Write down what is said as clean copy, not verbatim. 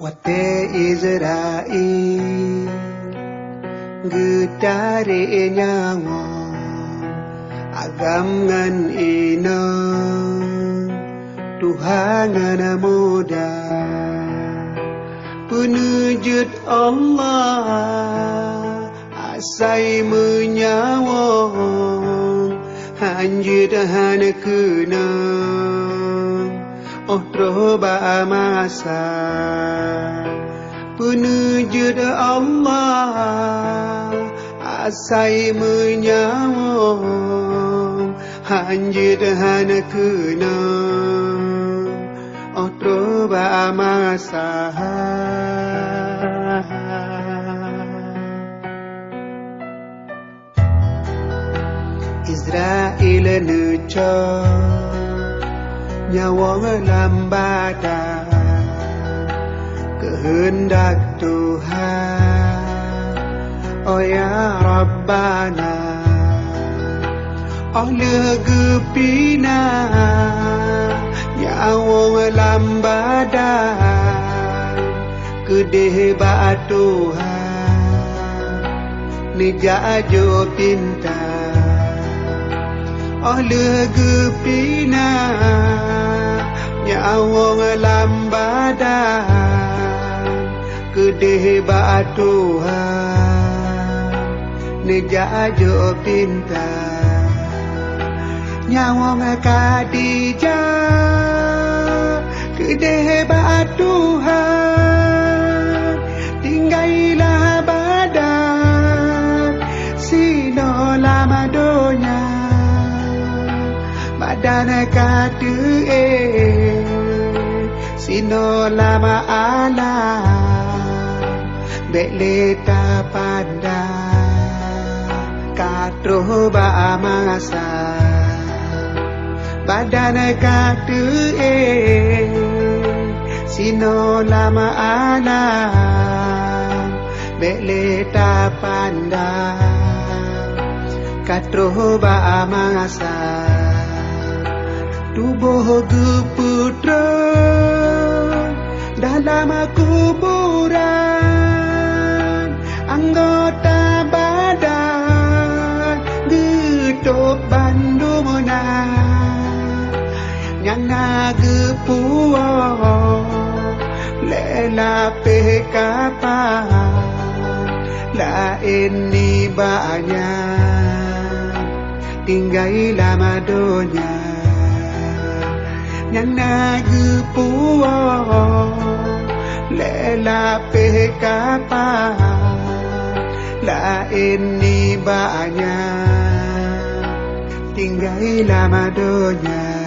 Wate Israel gedare nyango agam ngan ina Tuhangan muda penujud Allah asai menyawang hanjid hana kena troba masa penujud Allah asai menyawang hanjid hana kena troba masa Israel neco nyawang lambada kehendak Tuhan oh ya Rabbana oleh gepina nyawang lambada kedeheba Tuhan nijajo pinta oleh gepina nyawang lambadan kedeheba Tuhan nijajo pinta nyawang Khadijah kedeheba Tuhan tinggailah badan sino lama donya badan katu sino lama ala beleta pada katro ba masa badan katu sino lama ala beleta pada katro ba masa tubuh putra dalam kuburan anggota badan gedok bandumna nyanga gepuo lela pekapa lain ni banyak tinggai lama donya nyana gepuo lela pekapa lain ni banyak tinggai lama donya